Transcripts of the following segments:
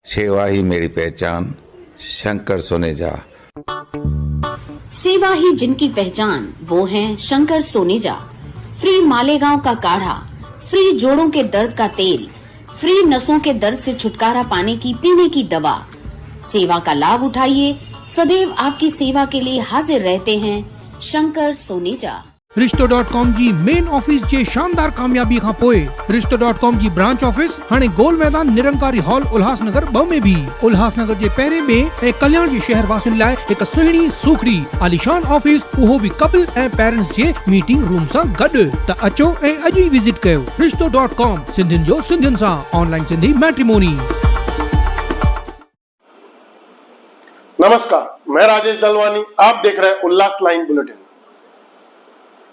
सेवा ही मेरी पहचान, शंकर सोनेजा। सेवा ही जिनकी पहचान, वो हैं शंकर सोनेजा। फ्री मालेगांव का काढ़ा, फ्री जोड़ों के दर्द का तेल, फ्री नसों के दर्द से छुटकारा पाने की पीने की दवा। सेवा का लाभ उठाइए, सदैव आपकी सेवा के लिए हाजिर रहते हैं शंकर सोनेजा। रिश्तो.com जी मेन ऑफिस जे शानदार कामयाबी खां पोइ रिश्तो.com जी ब्रांच ऑफिस हाणे गोल मैदान निरंकारी हॉल उल्हासनगर 2 में भी उल्हासनगर जे पहिरें में ऐं कल्याण जे शहर वासियुनि लाइ हिक सुहिणी सूखड़ी आलीशान ऑफिस, उहो भी कपल ऐं पेरेंट्स जे मीटिंग रूम सां गॾु। त अचो ऐं अॼु ई विजिट कयो रिश्तो.com, सिंधियुनि जो सिंधियुनि सां ऑनलाइन सिंधी मैट्रिमोनी। नमस्कार, मैं राजेश दलवानी, आप देख रहे हैं उल्लास लाइन बुलेटिन।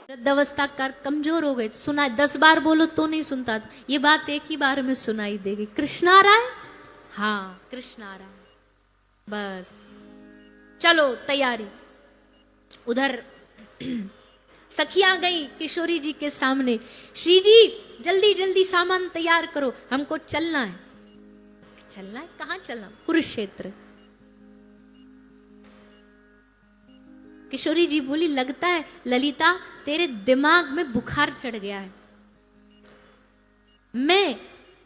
वृद्धावस्था कर कमजोर हो गए, सुनाई 10 बार बोलो तो नहीं सुनता, ये बात एक ही बार में सुनाई देगी। कृष्ण आ रहा है, हाँ कृष्ण आ रहा है, बस चलो तैयारी। उधर सखियां गई किशोरी जी के सामने, श्री जी जल्दी जल्दी सामान तैयार करो, हमको चलना है। चलना है, कहाँ चलना? कुरुक्षेत्र। किशोरी जी बोली, लगता है ललिता तेरे दिमाग में बुखार चढ़ गया है, मैं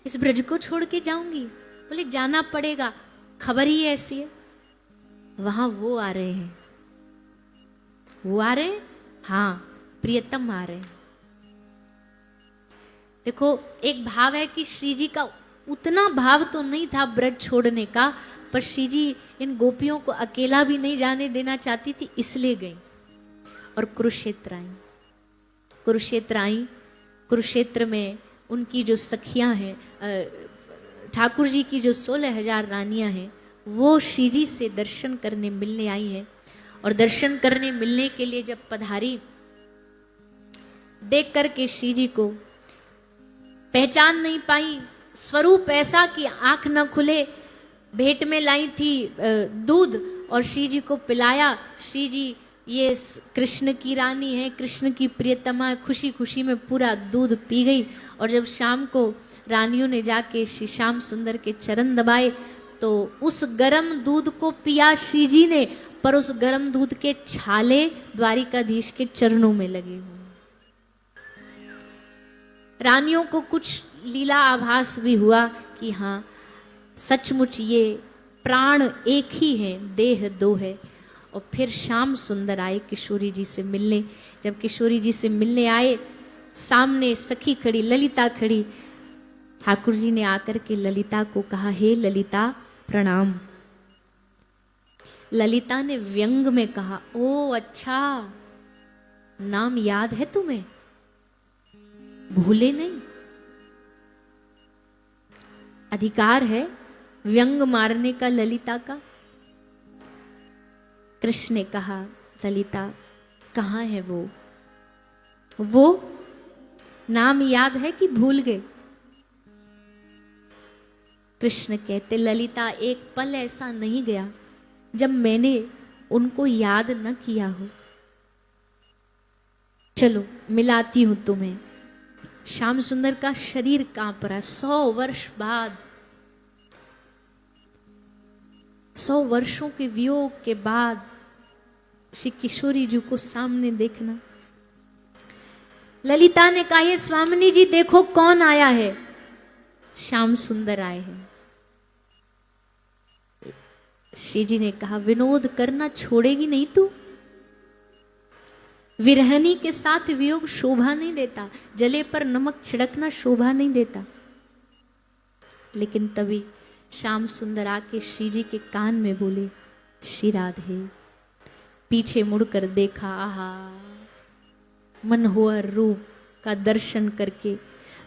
इस ब्रज को छोड़ के जाऊंगी। बोले जाना पड़ेगा, खबर ही ऐसी है। वहां वो आ रहे हैं, वो आ रहे हैं, हाँ प्रियतम आ रहे हैं। देखो एक भाव है कि श्री जी का उतना भाव तो नहीं था ब्रज छोड़ने का, पर श्री जी इन गोपियों को अकेला भी नहीं जाने देना चाहती थी, इसलिए गई और कुरुक्षेत्र आई। कुरुक्षेत्र आई, कुरुक्षेत्र में उनकी जो सखियां हैं, ठाकुर जी की जो 16,000 रानियां हैं, वो श्री जी से दर्शन करने मिलने आई हैं। और दर्शन करने मिलने के लिए जब पधारी, देख करके श्री जी को पहचान नहीं पाई। स्वरूप ऐसा कि आंख न खुले। भेंट में लाई थी दूध और श्री जी को पिलाया। श्री जी ये कृष्ण की रानी है, कृष्ण की प्रियतमा है, खुशी खुशी में पूरा दूध पी गई। और जब शाम को रानियों ने जाके श्री श्याम सुंदर के चरण दबाए तो उस गरम दूध को पिया श्री जी ने, पर उस गरम दूध के छाले द्वारिकाधीश के चरणों में लगे हुए। रानियों को कुछ लीला आभास भी हुआ कि हाँ सचमुच ये प्राण एक ही है, देह दो है। और फिर श्याम सुंदर आए किशोरी जी से मिलने। जब किशोरी जी से मिलने आए, सामने सखी खड़ी, ललिता खड़ी। ठाकुर जी ने आकर के ललिता को कहा, हे ललिता प्रणाम। ललिता ने व्यंग में कहा, ओ अच्छा नाम याद है तुम्हें, भूले नहीं। अधिकार है व्यंग मारने का ललिता का। कृष्ण ने कहा, ललिता कहाँ है वो नाम याद है कि भूल गए? कृष्ण कहते, ललिता एक पल ऐसा नहीं गया जब मैंने उनको याद न किया हो। चलो मिलाती हूं तुम्हें। श्याम सुंदर का शरीर कांप रहा है। 100 वर्ष बाद, 100 वर्षों के वियोग के बाद श्री किशोरी जी को सामने देखना। ललिता ने कहा, ये स्वामिनी जी देखो कौन आया है। श्याम सुंदर आए हैं। श्री जी ने कहा, विनोद करना छोड़ेगी नहीं तू? विरहनी के साथ वियोग शोभा नहीं देता, जले पर नमक छिड़कना शोभा नहीं देता। लेकिन तभी श्याम सुंदर आके श्री जी के कान में बोले, श्री राधे। पीछे मुड़कर देखा, आहा मनोहर रूप का दर्शन करके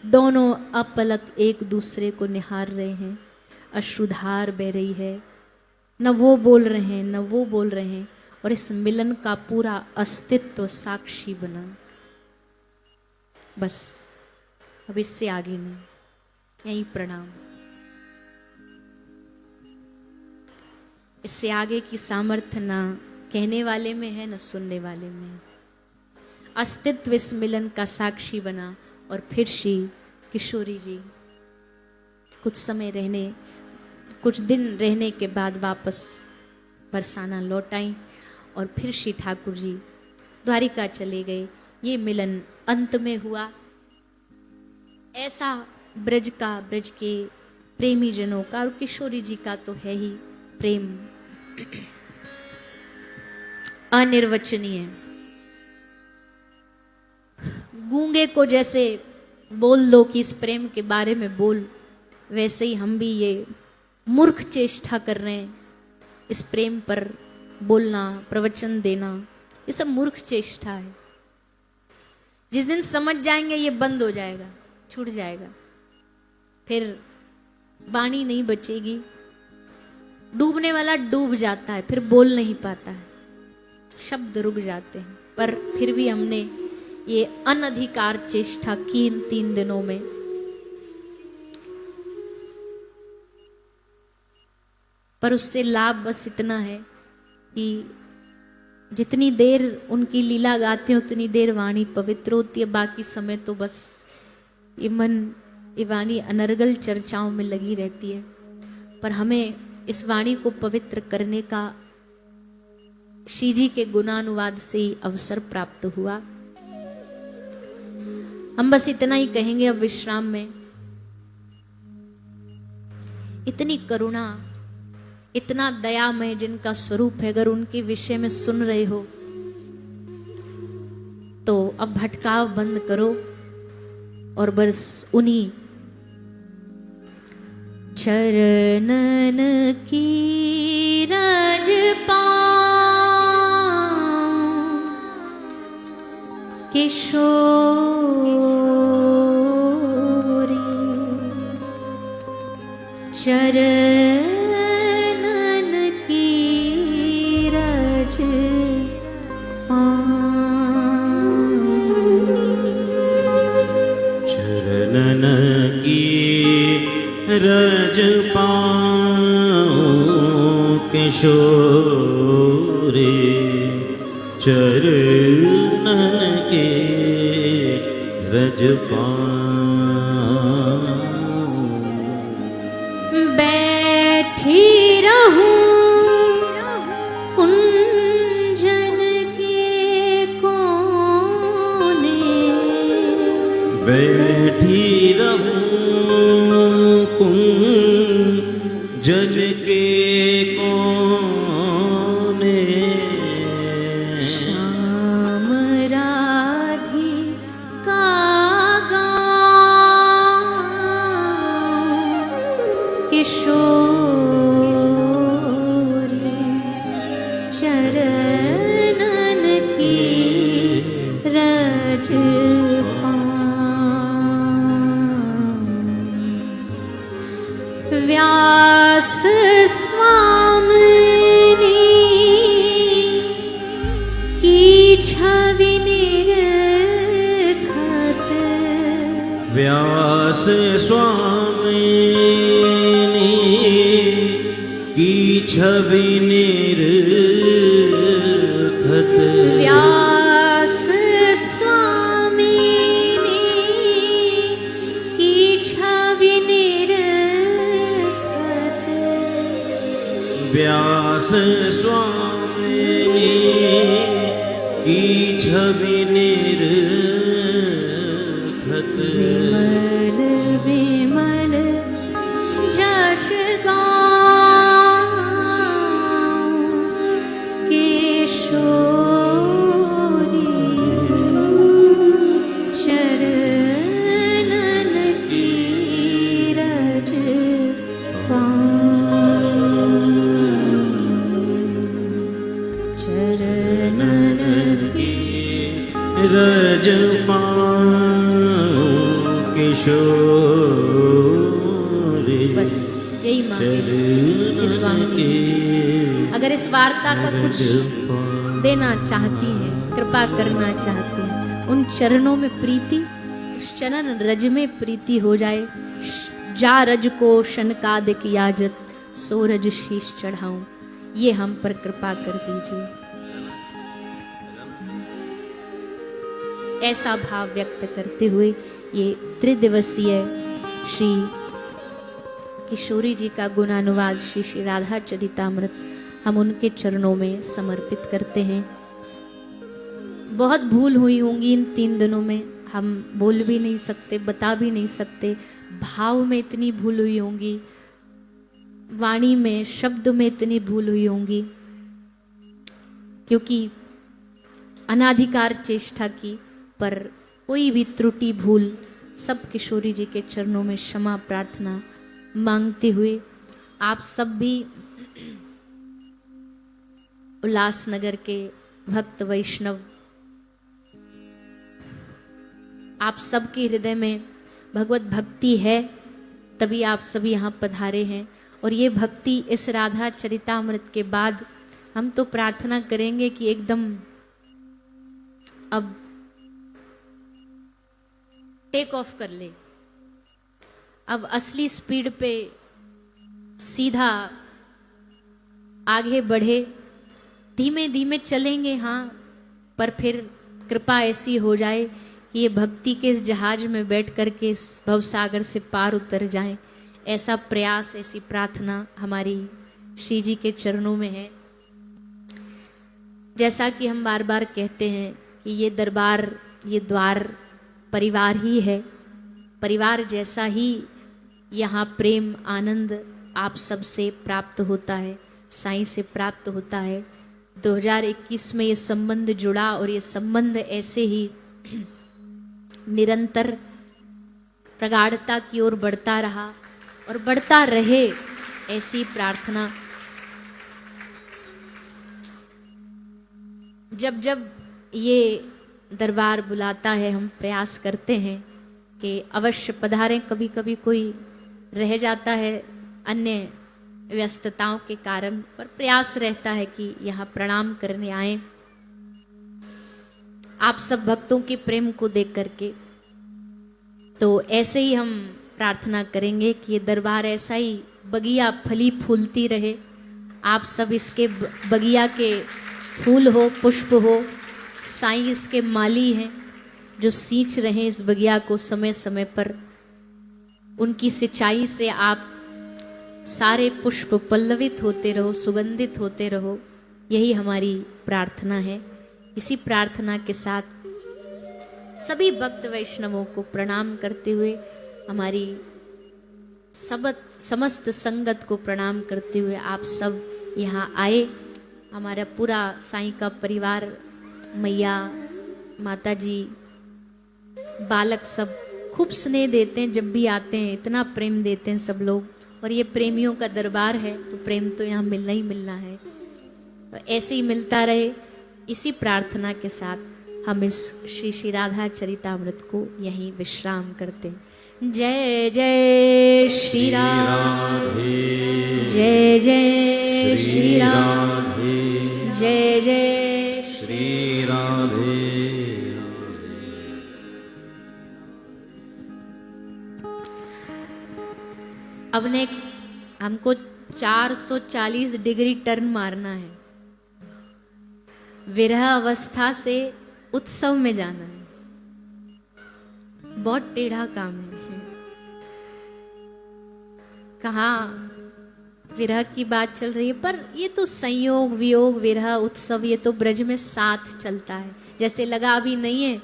दोनों अपलक एक दूसरे को निहार रहे हैं। अश्रुधार बह रही है, न वो बोल रहे हैं न वो बोल रहे हैं, और इस मिलन का पूरा अस्तित्व साक्षी बना। बस अब इससे आगे नहीं, यही प्रणाम। इससे आगे की सामर्थ्य ना कहने वाले में है न सुनने वाले में है। अस्तित्व इस मिलन का साक्षी बना। और फिर श्री किशोरी जी कुछ समय रहने कुछ दिन रहने के बाद वापस बरसाना लौट आई और फिर श्री ठाकुर जी द्वारिका चले गए। ये मिलन अंत में हुआ। ऐसा ब्रज के प्रेमी जनों का और किशोरी जी का तो है ही प्रेम अनिर्वचनीय। गूंगे को जैसे बोल दो कि इस प्रेम के बारे में बोल, वैसे ही हम भी ये मूर्ख चेष्टा कर रहे हैं। इस प्रेम पर बोलना, प्रवचन देना, ये सब मूर्ख चेष्टा है। जिस दिन समझ जाएंगे ये बंद हो जाएगा, छूट जाएगा, फिर वाणी नहीं बचेगी। डूबने वाला डूब जाता है, फिर बोल नहीं पाता है, शब्द रुक जाते हैं। पर फिर भी हमने ये अनधिकार चेष्टा की इन 3 दिनों में। पर उससे लाभ बस इतना है कि जितनी देर उनकी लीला गाते हैं उतनी देर वाणी पवित्र होती है। बाकी समय तो बस ये मन, ये वाणी अनर्गल चर्चाओं में लगी रहती है। पर हमें इस वाणी को पवित्र करने का श्री जी के गुणानुवाद से ही अवसर प्राप्त हुआ। हम बस इतना ही कहेंगे अब विश्राम में। इतनी करुणा, इतना दयामय जिनका स्वरूप है, अगर उनके विषय में सुन रहे हो तो अब भटकाव बंद करो और बस उन्हीं चरणन की रज पाऊं किशोरी, चरणन की रज चरणन की रज पाऊं किशोरी, चरणन के रज पाऊं। बैठी रहूं कुंजन के कोने, बैठी रहूं कुंजन के कोने, श्याम राधिका गाऊं किशोरी, चरणन की रज पाऊं। व्यास स्वामिनी की छवि निरखत, व्यास स्वामिनी की छवि निरखत, व्यास स्वामिनी की छवि निरखत, व्यास स्वामिनी की छवि निरखत, विमल विमल जश गाऊं किशोरी, चरणन की रज पाऊं, चरणन की रज पाऊं किशोरी। बस यही मांगे इस वाणी। अगर इस वार्ता का कुछ देना चाहती हैं, कृपा करना चाहती हैं, उन चरणों में प्रीति, उस चरण रज में प्रीति हो जाए। जा रज को शनकादिक याजत, सो रज शीश चढ़ाऊं, ये हम पर कृपा कर दीजिए। ऐसा भाव व्यक्त करते हुए ये त्रिदिवसीय श्री किशोरी जी का गुणानुवाद श्री श्री राधा चरितामृत हम उनके चरणों में समर्पित करते हैं। बहुत भूल हुई होंगी इन 3 दिनों में, हम बोल भी नहीं सकते, बता भी नहीं सकते। भाव में इतनी भूल हुई होंगी, वाणी में, शब्द में इतनी भूल हुई होंगी, क्योंकि अनाधिकार चेष्टा की। पर कोई भी त्रुटि भूल सब किशोरी जी के चरणों में क्षमा प्रार्थना मांगते हुए आप सब भी उल्लासनगर के भक्त वैष्णव, आप सबके हृदय में भगवत भक्ति है, तभी आप सभी यहाँ पधारे हैं। और ये भक्ति इस राधा चरितामृत के बाद हम तो प्रार्थना करेंगे कि एकदम अब टेक ऑफ कर ले, अब असली स्पीड पे सीधा आगे बढ़े। धीमे धीमे चलेंगे हाँ, पर फिर कृपा ऐसी हो जाए कि ये भक्ति के इस जहाज में बैठ करके इस भवसागर से पार उतर जाएं। ऐसा प्रयास, ऐसी प्रार्थना हमारी श्री जी के चरणों में है। जैसा कि हम बार बार कहते हैं कि ये दरबार, ये द्वार परिवार ही है। परिवार जैसा ही यहाँ प्रेम आनंद आप सबसे प्राप्त होता है, साईं से प्राप्त होता है। 2021 में ये संबंध जुड़ा और ये संबंध ऐसे ही निरंतर प्रगाढ़ता की ओर बढ़ता रहा और बढ़ता रहे, ऐसी प्रार्थना। जब जब ये दरबार बुलाता है हम प्रयास करते हैं कि अवश्य पधारें। कभी कभी कोई रह जाता है अन्य व्यस्तताओं के कारण, पर प्रयास रहता है कि यहाँ प्रणाम करने आए आप सब भक्तों के प्रेम को देख करके। तो ऐसे ही हम प्रार्थना करेंगे कि ये दरबार ऐसा ही बगिया फली फूलती रहे। आप सब इसके बगिया के फूल हो, पुष्प हो। साईं इसके माली हैं जो सींच रहे हैं इस बगिया को समय समय पर। उनकी सिंचाई से आप सारे पुष्प पल्लवित होते रहो, सुगंधित होते रहो, यही हमारी प्रार्थना है। इसी प्रार्थना के साथ सभी भक्त वैष्णवों को प्रणाम करते हुए, हमारी समस्त संगत को प्रणाम करते हुए आप सब यहाँ आए। हमारा पूरा साईं का परिवार, मैया, माता जी, बालक सब खूब स्नेह देते हैं जब भी आते हैं, इतना प्रेम देते हैं सब लोग। और ये प्रेमियों का दरबार है तो प्रेम तो यहाँ मिलना ही मिलना है, तो ऐसे ही मिलता रहे। इसी प्रार्थना के साथ हम इस श्री श्री राधा चरितामृत को यहीं विश्राम करते हैं। जय जय श्री राम, जय जय श्री राम, जय जय श्री राधे। अब ने हमको 440 डिग्री टर्न मारना है, विरह अवस्था से उत्सव में जाना है। बहुत टेढ़ा काम है। कहाँ विरह की बात चल रही है, पर ये तो संयोग, वियोग, विरह, उत्सव, ये तो ब्रज में साथ चलता है। जैसे लगा अभी नहीं है,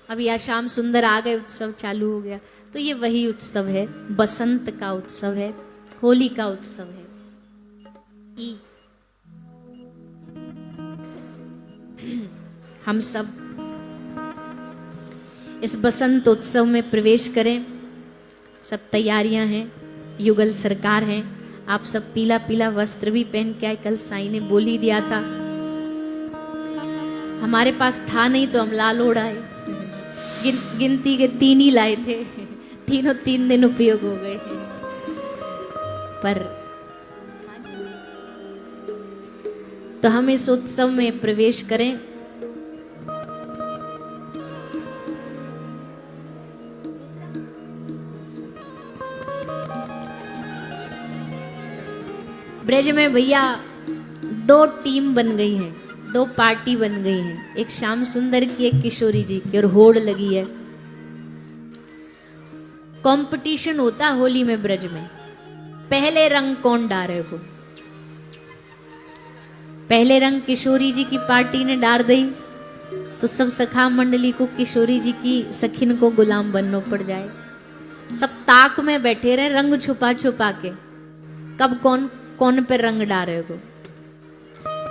अभी आज शाम सुंदर आ गए, उत्सव चालू हो गया, तो ये वही उत्सव है। बसंत का उत्सव है, होली का उत्सव है। हम सब इस बसंत उत्सव में प्रवेश करें। सब तैयारियां हैं, युगल सरकार है। आप सब पीला पीला वस्त्र भी पहन के आए। कल साईं ने बोल ही दिया था, हमारे पास था नहीं तो हम लाल ओढ़ाए। गिनती के 3 ही लाए थे, तीनों 3 दिन उपयोग हो गए। पर तो हम इस उत्सव में प्रवेश करें। ब्रज में भैया 2 टीम बन गई है, 2 पार्टी बन गई है। एक श्याम सुंदर की, एक किशोरी जी की, और होड़ लगी है। कंपटीशन होता होली में ब्रज में, पहले रंग कौन डारे हो? पहले रंग किशोरी जी की पार्टी ने डार दी तो सब सखा मंडली को किशोरी जी की सखिन को गुलाम बनना पड़ जाए। सब ताक में बैठे रहे रंग छुपा छुपा के, कब कौन कौन पे रंग डारेगो।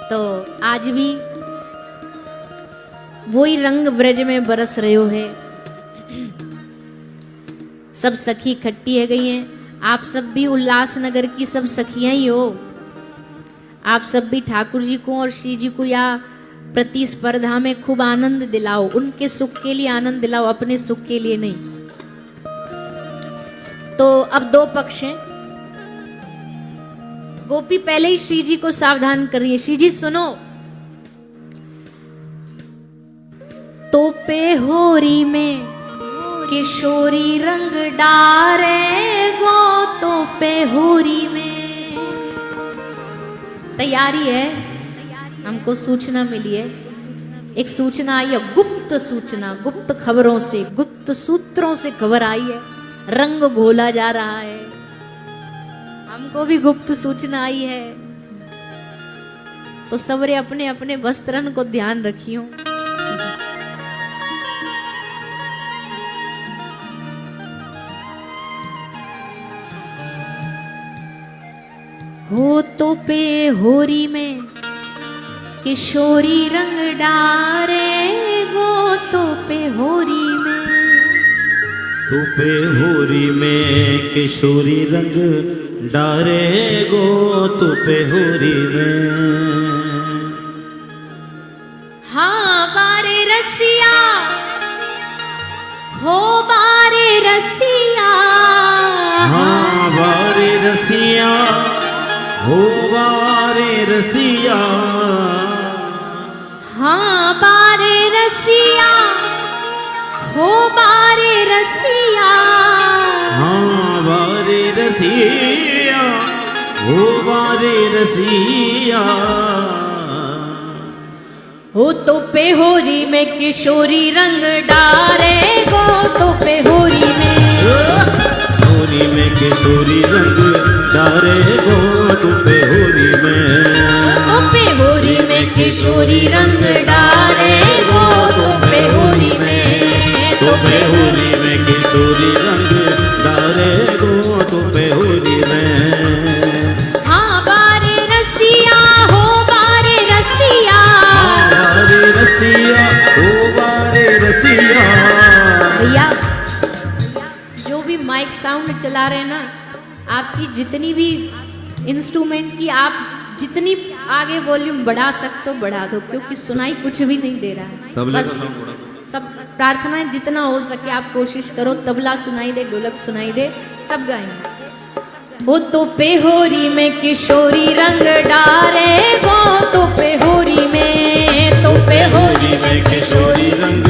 तो आज भी वही रंग ब्रज में बरस रहे हो है। सब सखी इकट्ठी है गई हैं। आप सब भी उल्लासनगर की सब सखियां ही हो। आप सब भी ठाकुर जी को और श्री जी को या प्रतिस्पर्धा में खूब आनंद दिलाओ। उनके सुख के लिए आनंद दिलाओ, अपने सुख के लिए नहीं। तो अब दो पक्ष हैं। गोपी पहले ही श्री जी को सावधान कर रही है। श्री जी सुनो, तोपे होरी में किशोरी रंग डारे गो, तोपे होरी में। तैयारी है, हमको सूचना मिली है। एक सूचना आई है, गुप्त सूचना, गुप्त खबरों से, गुप्त सूत्रों से खबर आई है। रंग घोला जा रहा है। हमको भी गुप्त सूचना आई है। तो सबरे अपने अपने वस्त्रन को ध्यान रखियो। हो तो पे होरी में किशोरी रंग डारे गो, तो पे होरी में। तो पे होरी में किशोरी रंग डारे गो, तो पे होरी में। हाँ बारे रसिया, हो बारे रसिया। हाँ बारे रसिया, हो बारे रसिया। हाँ बारे रसिया, हो बारे रसिया। हाँ बारे रसिया, हो बारे रसिया। हो तो पे होरी में किशोरी रंग डारे गो, तो पे होरी में। होरी में किशोरी रंग डारे गो, तो पे होरी में। तो पे होरी में किशोरी रंग डारे गो, तो पे होरी में। तो पे होरी में किशोरी रंग डारे गो, तो पे होरी में। हाँ बारे रसिया, हो बारे रसिया। हाँ बारे रसिया, हो बारे रसिया। भैया जो भी माइक साउंड चला रहे हैं ना, आपकी जितनी भी इंस्ट्रूमेंट की आप जितनी आगे वॉल्यूम बढ़ा सकते हो बढ़ा दो, क्योंकि सुनाई कुछ भी नहीं दे रहा है। तबले बस का साउंड बढ़ा दो। सब प्रार्थनाएं जितना हो सके आप कोशिश करो। तबला सुनाई दे, ढोलक सुनाई दे, सब गाएंगे। वो तो पे होरी में किशोरी रंग डारे गो, तो पे होरी में। तो पे होरी में किशोरी रंग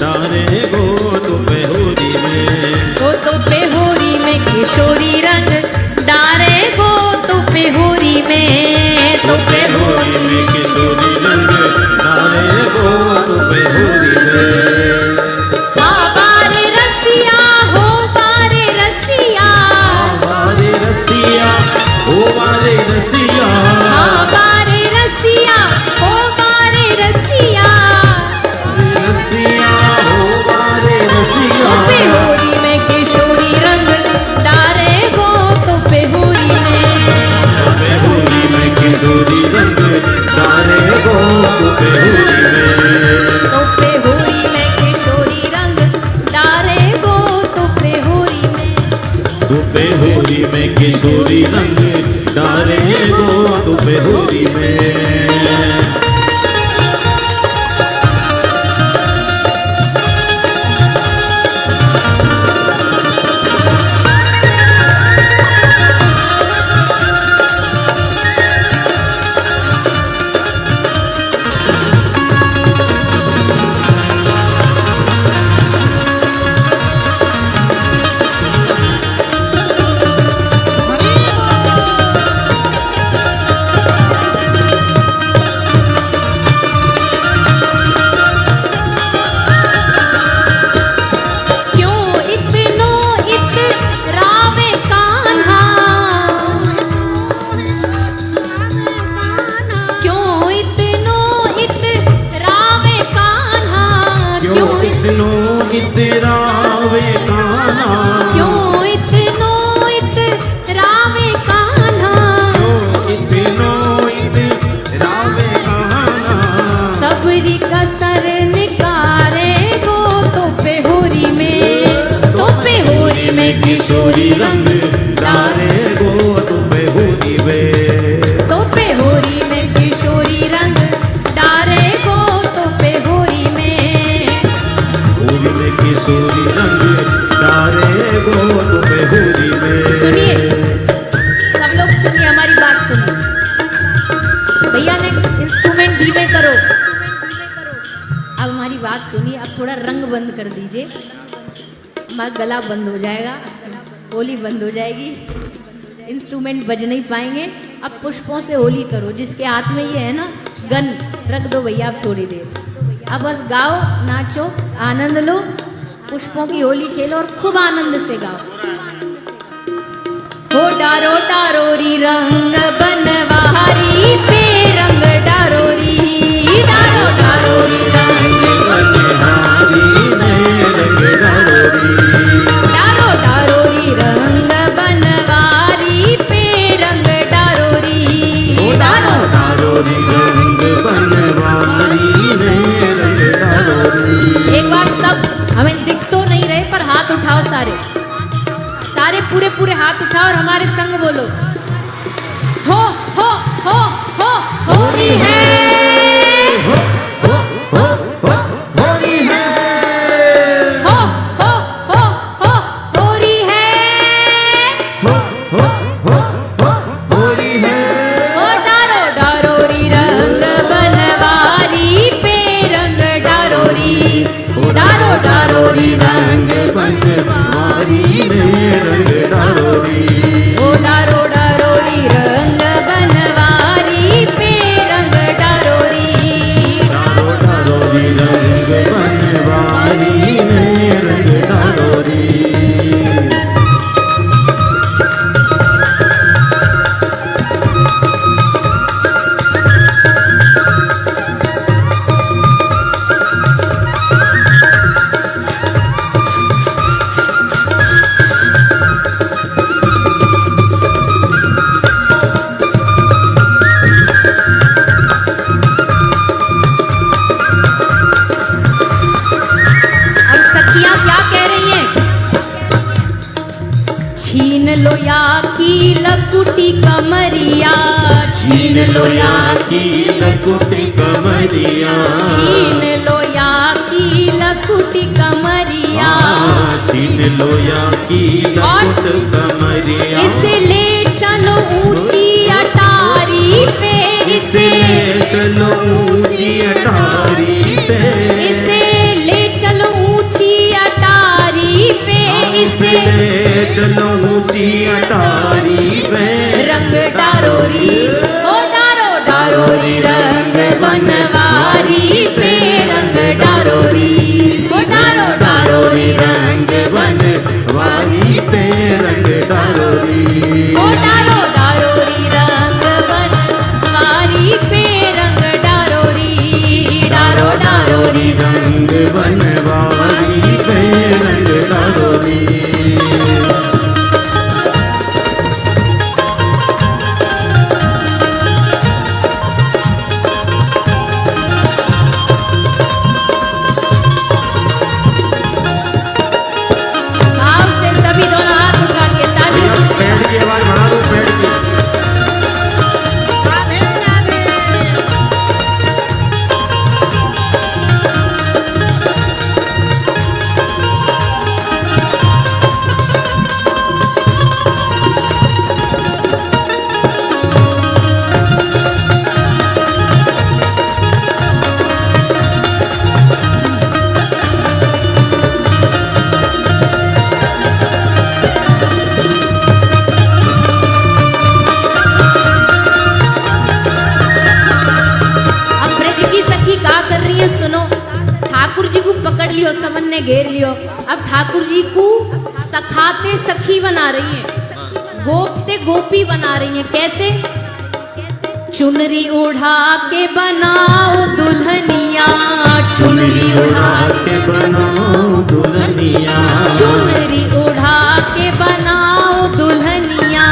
डारे गो, तो पे होरी में। वो तो पे होरी में किशोरी रंग डारे गो, तो पे होरी में। तो पे होरी में किशोरी रंग डारे गो, तो पे होरी में। हाँ बारे रसिया, हो बारे रसिया। बारे रसिया, हो बारे रसिया। हाँ बारे रसिया, हो बारे रसिया। रसिया, हो बारे रसिया। तो पे होरी में किशोरी रंग डारे गो, तो पे होरी में। तो पे होरी में किशोरी रंग डारे गो, तो पे होरी में। तो पे होरी में किशोरी रंग डारे गो, तो पे होरी में। तो पे होरी में किशोरी रंग डारे गो, तो पे होरी में। में किशोरी रंग डारे गो तुपे होरी में। तो पे होरी में किशोरी रंग डारे गो तो पे होरी में। होरी में किशोरी रंग डारे गो तुपे होरी में। सुनिए सब लोग, सुनिए हमारी बात सुनिए। भैया ने इंस्ट्रूमेंट धीमे करो। अब हमारी बात सुनिए, अब थोड़ा रंग बंद कर दीजिए, हमारा गला बंद हो जाएगा, होली बंद हो जाएगी, इंस्ट्रूमेंट बज नहीं पाएंगे। अब पुष्पों से होली करो। जिसके हाथ में ये है ना गन, रख दो भैया अब थोड़ी देर। अब बस गाओ, नाचो, आनंद लो, पुष्पों की होली खेलो और खूब आनंद से गाओ। हो डारो डारोरी रंग बनवारी पे रंग डारोरी, डारो डारोरी रंग बनहारी में रंग डारोरी। डारो डारोरी रंग बनवारी पे रंग डारोरी। डारो डारोरी रंग बनवारी में रंग डारोरी। एक बार सब, हमें दिख तो नहीं रहे पर हाथ उठाओ सारे, सारे पूरे पूरे हाथ उठाओ और हमारे संग बोलो। हो हो हो हो होली है, हो होली है। हो हो हो हो होली है। हो होली है। ओ डारो डारोरी रंग बनवारी पे रंग डारोरी। डारो डारोरी रंग बनवारी में रंग डारोरी। ओ डारो डारोरी रंग बनवारी पे रंग डारोरी। डारो डारोरी रंग बनवारी में रंग डारोरी। और सखियां क्या कह रही हैं? छीन लो या की लकुटी कमरिया, छीन लो या की लकुटी कमरिया। छीन लो या की लकुटी कमरिया। छीन लोया की लकुट कमरिया। इसे ले चलो ऊंची अटारी पे, इसे चलो ऊंची अटारी पे। इसे ले चलो ऊंची अटारी पे, इसे चलो ऊंची अटारी पे। रंग डारोरी, ओ डारो डारोरी रंग बनवारी पे रंग डारोरी। ओ डारो डारोरी रंग बनवारी पे रंग डारोरी। ओ डारो डारोरी रंग बनवारी पे रंग डारोरी। डारो डारोरी रंग बनवारी पे रंग डारोरी। भाव से सभी दोनों हाथ उठा के ताली। पेड़ की आवाज बढ़ा दो, पेड़ की। ये सुनो, ठाकुर जी को पकड़ लियो, समन ने घेर लियो। अब ठाकुर जी को सखाते सखी बना रही हैं, गोपते गोपी बना रही हैं। कैसे? चुनरी उड़ा के बनाओ दुल्हनिया, चुनरी उड़ा के बनाओ दुल्हनिया, चुनरी उड़ा के बनाओ दुल्हनिया,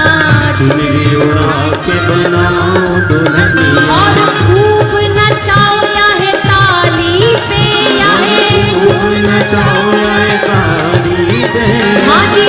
चुनरी उड़ा के बनाओ दुल्हनिया। और खूब नचाओ या है ताली पे, या है खूब नचाओ या है ताली पे। हाँ जी,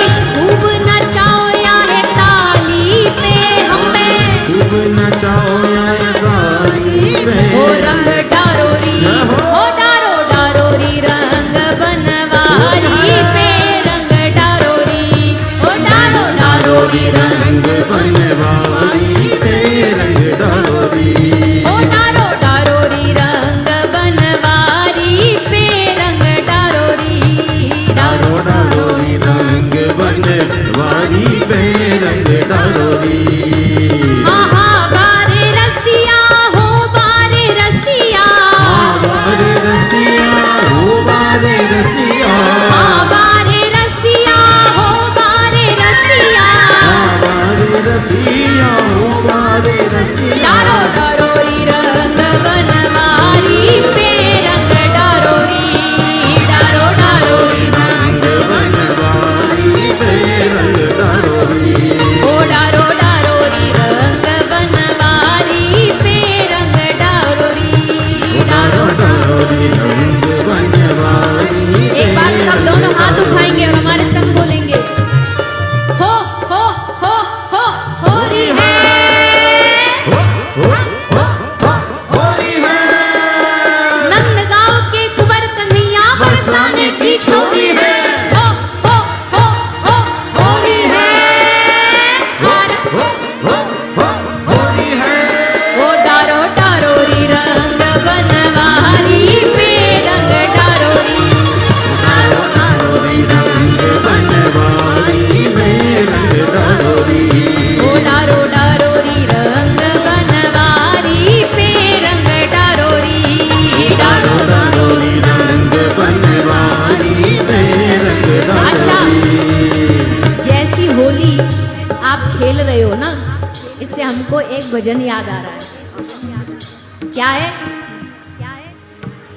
एक भजन याद आ रहा है। क्या है?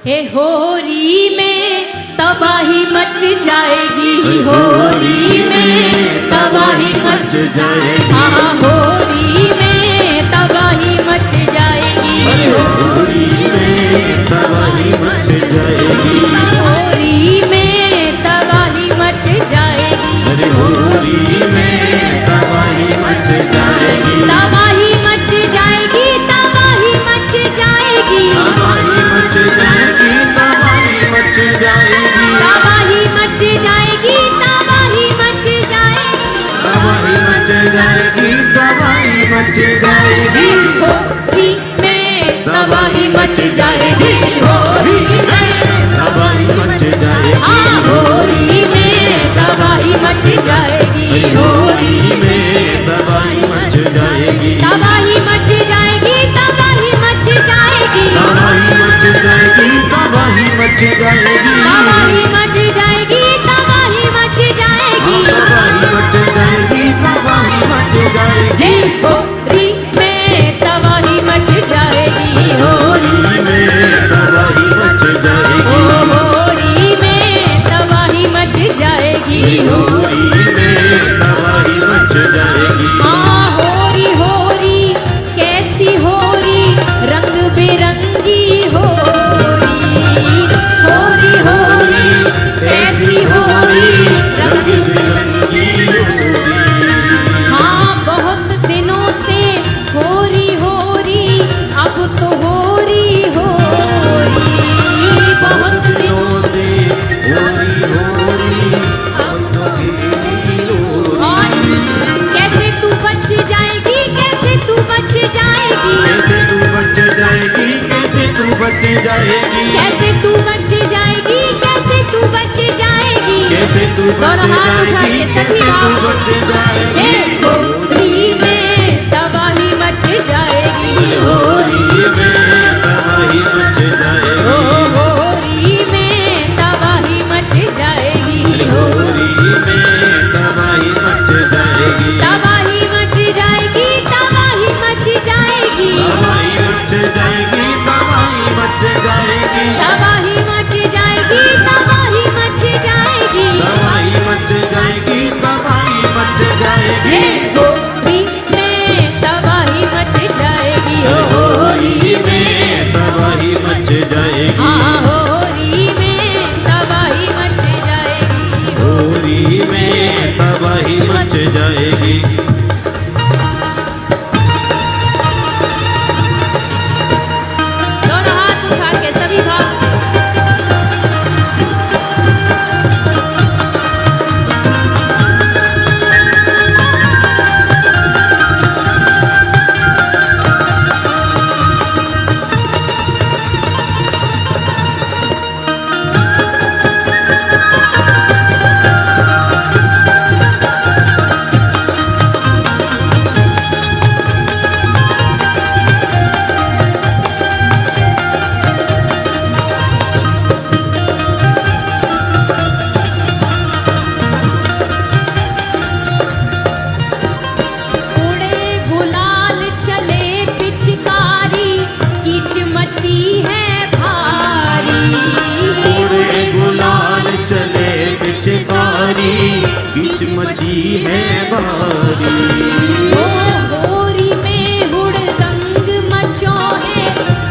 हे होरी में तबाही मच जाएगी, होरी में तबाही मच जाएगी, हाँ होरी में तबाही मच जाएगी, होरी में तबाही मच जाएगी, होरी में तबाही मच जाएगी, अरे होरी में तबाही मच जाएगी, तबाही मच जाएगी, तबाही मच जाएगी, तबाही मच जाएगी, तबाही मच जाएगी, तबाही मच जाएगी, तबाही मच जाएगी, तबाही मच जाएगी, तबाही मच जाएगी, होरी में तबाही मच जाएगी, होरी में तबाही मच जाएगी, हाँ होरी में तबाही मच जाएगी, होरी में तबाही मच जाएगी, तबाही मच जाएगी, तबाही मच जाएगी, तबाही मच जाएगी, तबाही मच जाएगी, तबाही मच जाएगी, तबाही मच जाएगी, तबाही मच जाएगी, तबाही मच जाएगी, होरी में तबाही मच जाएगी, होरी में तबाही मच जाएगी, होरी में तबाही मच जाएगी, होरी में तबाही मच जाएगी, हाँ होरी होरी कैसी होरी रंग बिरंगी होरी, होरी होरी कैसी होरी रंग बिरंगी होरी, हाँ बहुत दिनों से होरी होरी अब तो होरी होरी, बहुत दिनों से होरी होरी, अब तो होरी होरी, और कैसे तू बच जाएगी, कैसे तू बच जाएगी, कैसे तू बच जाएगी, कैसे तू बच जाएगी, कैसे तू बच जाएगी, कैसे तू बच जाएगी, कैसे तू बच दोनों हाथ उठा के जाएगी, सभी कैसे तू भाव बच से। जाएगी, हे होरी में तबाही मच जाएगी, होरी में तबाही मच जाएगी, ओ होरी में तबाही मच जाएगी, होरी में तबाही मच जाएगी, तबाही मच जाएगी, तबाही मच जाएगी, तबाही मच जाएगी, तबाही मच जाएगी, तबाही मच जाएगी, तबाही मच जाएगी, तबाही मच जाएगी, तबाही मच जाएगी, हे होरी में तबाही मच जाएगी, ओ होरी में तबाही मच जाएगी, हाँ होरी में तबाही मच जाएगी, होरी में तबाही मच जाएगी, दोनों हाथ उठा के सभी भाव से। उड़े गुलाल चले पिचकारी कीच मची है भारी, उड़े गुलाल चले पिचकारी, किच मची है भारी, ओ होरी में हुड़दंग मचो है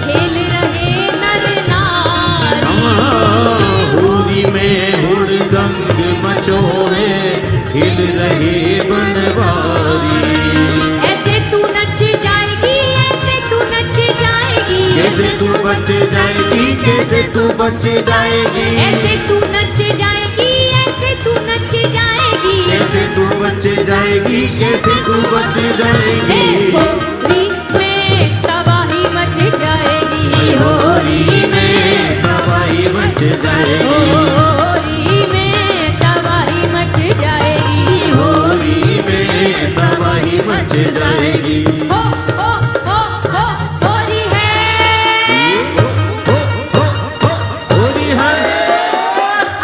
खेल रहे नर नारी, होरी में हुड़दंग मचो है हिल रहे बनवारी, ऐसे तू नच जाएगी, ऐसे तू नच जाएगी, कैसे तू बच जाएगी, कैसे तू बच जाएगी, ऐसे तू नच जाएगी, ऐसे तू नच जाएगी, कैसे तू बच जाएगी, कैसे तू बच हे जाएगी, होरी में तबाही मच जाएगी, होरी में तबाही मच जाएगी, होरी में तबाही मच जाएगी, होरी में तबाही मच जाएगी, हो होरी है, होरी है,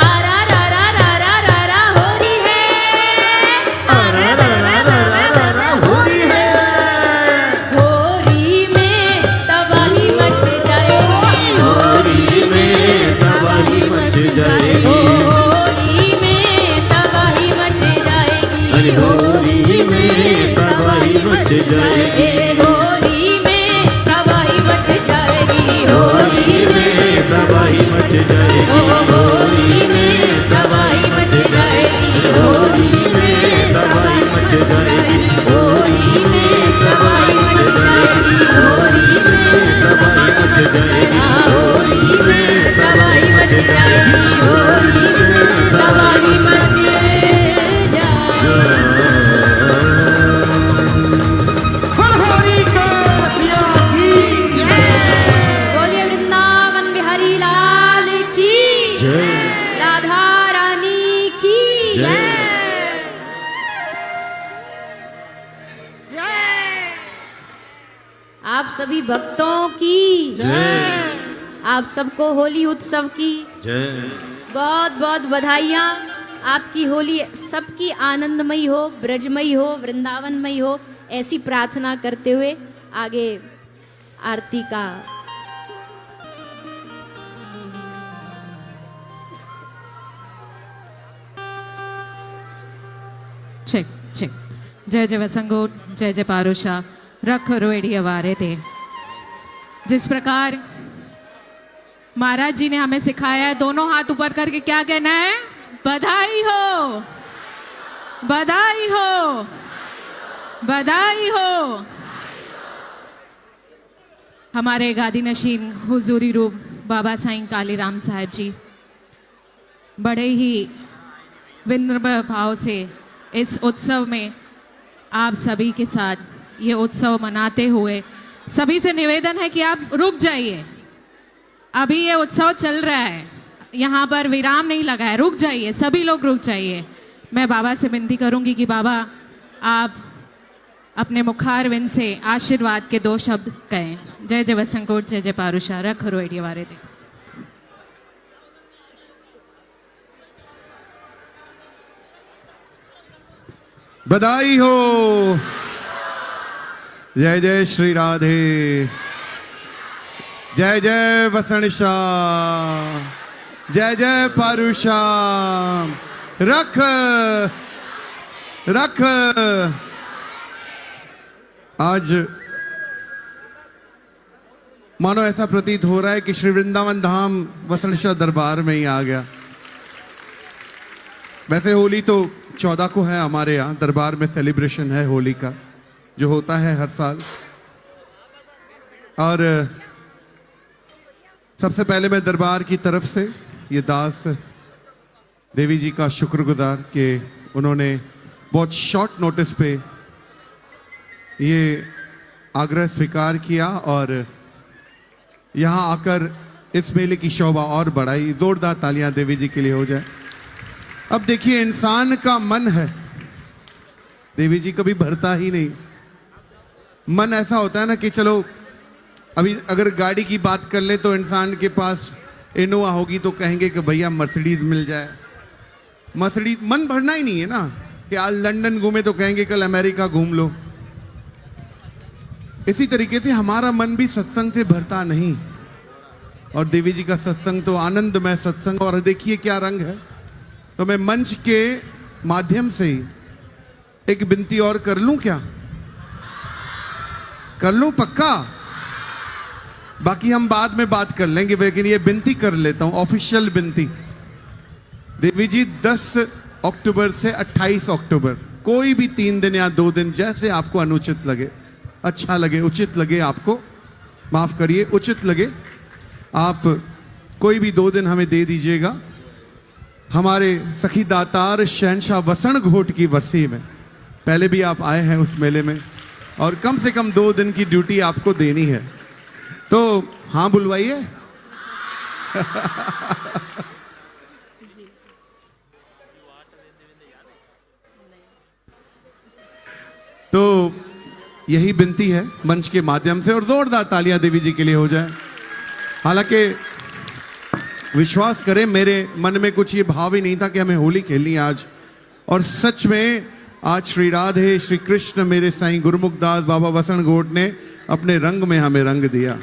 आरा रा रा रा रा रा रा होरी है, अरा रा रा रा रा रा रा होरी है, आप सभी भक्तों की जय। आप सबको होली उत्सव की जय। बहुत बहुत बधाइयाँ। आपकी होली सबकी आनंदमयी हो, ब्रजमयी हो, वृंदावनमयी हो, ऐसी प्रार्थना करते हुए आगे आरती का ಚೆಕ್ ಚೆಕ್ जय जय वसंगोट, जय जय पारुषा, रख रोएड़ी अवारे थे। जिस प्रकार महाराज जी ने हमें सिखाया है, दोनों हाथ ऊपर करके क्या कहना है? बधाई हो, बधाई हो, बधाई हो। हमारे गादी नशीन हुजूरी रूप बाबा साईं कालीराम साहब जी बड़े ही विनम्र भाव से इस उत्सव में आप सभी के साथ ये उत्सव मनाते हुए सभी से निवेदन है कि आप रुक जाइए। अभी ये उत्सव चल रहा है, यहाँ पर विराम नहीं लगा है, रुक जाइए, सभी लोग रुक जाइए। मैं बाबा से विनती करूंगी कि बाबा आप अपने मुखारविंद से आशीर्वाद के 2 शब्द कहें। जय जय वसंकोट, जय जय पारुषा, रख रोएड़ी वारे थे। बधाई हो। जय जय श्री राधे, जय जय वसणशा, जय जय पारुषा। रख रख। आज मानो ऐसा प्रतीत हो रहा है कि श्री वृंदावन धाम वसणशा दरबार में ही आ गया। वैसे होली तो 14 को है, हमारे यहाँ दरबार में सेलिब्रेशन है होली का, जो होता है हर साल। और सबसे पहले मैं दरबार की तरफ से ये दास देवी जी का शुक्रगुजार कि उन्होंने बहुत शॉर्ट नोटिस पे ये आग्रह स्वीकार किया और यहाँ आकर इस मेले की शोभा और बढ़ाई। जोरदार तालियां देवी जी के लिए हो जाए। अब देखिए, इंसान का मन है, देवी जी कभी भरता ही नहीं। मन ऐसा होता है ना कि चलो अभी अगर गाड़ी की बात कर ले तो इंसान के पास इनोवा होगी तो कहेंगे कि भैया मर्सिडीज मिल जाए। मर्सिडीज मन भरना ही नहीं है ना, कि आज लंदन घूमे तो कहेंगे कल अमेरिका घूम लो। इसी तरीके से हमारा मन भी सत्संग से भरता नहीं, और देवी जी का सत्संग तो आनंदमय सत्संग। और देखिए क्या रंग है। तो मैं मंच के माध्यम से ही एक विनती और कर लूं, क्या कर लूं? पक्का? बाकी हम बाद में बात कर लेंगे, लेकिन ये विनती कर लेता हूं, ऑफिशियल विनती। देवी जी 10 अक्टूबर से 28 अक्टूबर, कोई भी 3 दिन या 2 दिन, जैसे आपको अनुचित लगे, अच्छा लगे, उचित लगे, आपको माफ करिए, उचित लगे, आप कोई भी 2 दिन हमें दे दीजिएगा। हमारे सखी दातार शहनशाह वसण घोट की बरसी में, पहले भी आप आए हैं उस मेले में, और कम से कम 2 दिन की ड्यूटी आपको देनी है। तो हाँ बुलवाइए। तो यही विनती है मंच के माध्यम से, और जोरदार तालियां देवी जी के लिए हो जाए। हालांकि विश्वास करें, मेरे मन में कुछ ये भाव ही नहीं था कि हमें होली खेलनी है आज, और सच में आज श्री राधे श्री कृष्ण मेरे साईं गुरुमुखदास बाबा वसण घोट ने अपने रंग में हमें रंग दिया।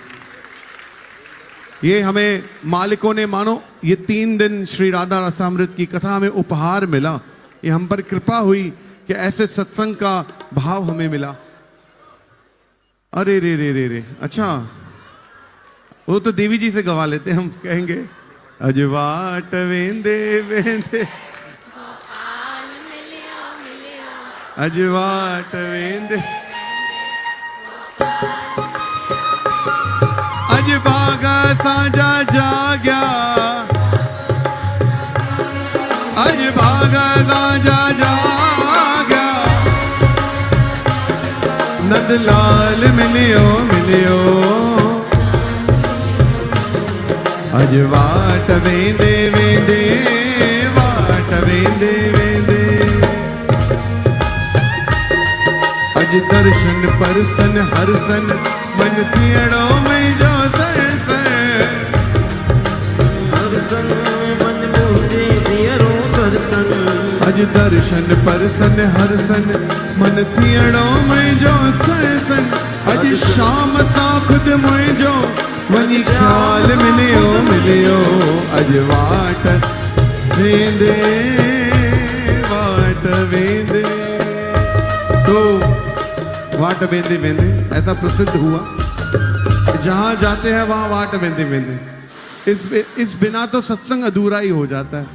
ये हमें मालिकों ने, मानो ये 3 दिन श्री राधा रसामृत की कथा हमें उपहार मिला। ये हम पर कृपा हुई कि ऐसे सत्संग का भाव हमें मिला। अरे रे रे रे रे, अच्छा वो तो देवी जी से गवा लेते, हम कहेंगे अजवाट वेंदे वेंदे अजवाट वेंदे अज बागा साजा जाग्या, अज बागा साजा जाग्या, नंदलाल मिलियो मिलियो, अज वाट वेंदे वेंदे वाट वेंदे वेंदे, अज दर्शन परसन हरसन मन थियड़ो में जो सरसन हरसन मन मोहे दियरो दर्शन अज दर्शन परसन हरसन मन थियड़ो में जो सरसन अज शाम सा खुद मुझो वनी ख्याल मिलियो अज वाट वेंदे तो वाट वेंदे वेंदे ऐसा प्रसिद्ध हुआ, जहां जाते हैं वहां वाट वेंदे वेंदे। इस बिना तो सत्संग अधूरा ही हो जाता है।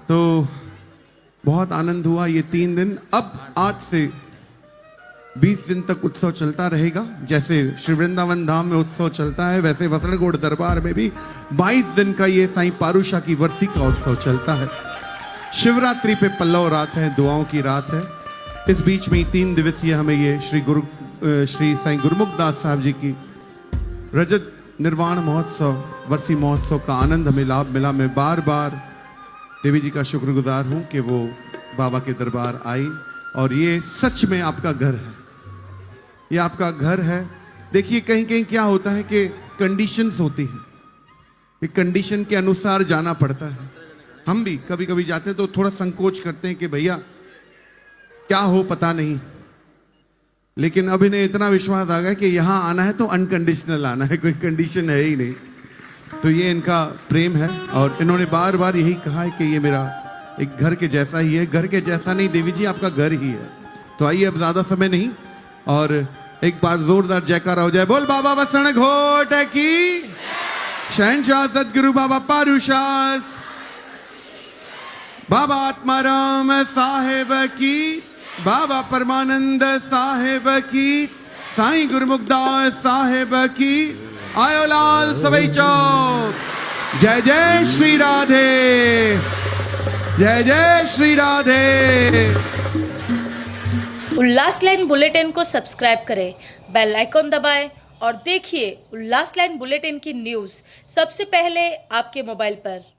तो बहुत आनंद हुआ ये 3 दिन। अब आज से 20 दिन तक उत्सव चलता रहेगा। जैसे श्री वृंदावन धाम में उत्सव चलता है, वैसे वसड़गोड़ दरबार में भी 22 दिन का ये साईं पारूशा की वर्षी का उत्सव चलता है। शिवरात्रि पे पल्लव रात है, दुआओं की रात है। इस बीच में 3 दिवसीय हमें ये श्री साईं गुरुमुखदास साहब जी की रजत निर्वाण महोत्सव, वर्षी महोत्सव का आनंद हमें लाभ मिला। मैं बार बार देवी जी का शुक्रगुजार हूँ कि वो बाबा के दरबार आई और ये सच में आपका घर है, ये आपका घर है। देखिए कहीं कहीं क्या होता है कि कंडीशंस होती हैं, ये कंडीशन के अनुसार जाना पड़ता है। हम भी कभी कभी जाते हैं तो थोड़ा संकोच करते हैं कि भैया क्या हो पता नहीं, लेकिन अब इन्हें इतना विश्वास आ गया कि यहां आना है तो अनकंडीशनल आना है, कोई कंडीशन है ही नहीं। तो ये इनका प्रेम है और इन्होंने बार बार यही कहा है कि ये मेरा एक घर के जैसा ही है। घर के जैसा नहीं देवी जी, आपका घर ही है। तो आइए अब ज्यादा समय नहीं और एक बार जोरदार जयकारा हो जाए। बोल बाबा वसण घोट की, शहंशाह सदगुरु बाबा पारूशास, बाबा आत्माराम साहेब की, बाबा परमानंद साहेब की, साईं गुरुमुखदास साहेब की। आयो लाल सवई चौक। जय जय श्री राधे, जय जय श्री राधे। उल्लास लाइन बुलेटिन को सब्सक्राइब करें, बेल आइकॉन दबाएं और देखिए उल्लास लाइन बुलेटिन की न्यूज़ सबसे पहले आपके मोबाइल पर।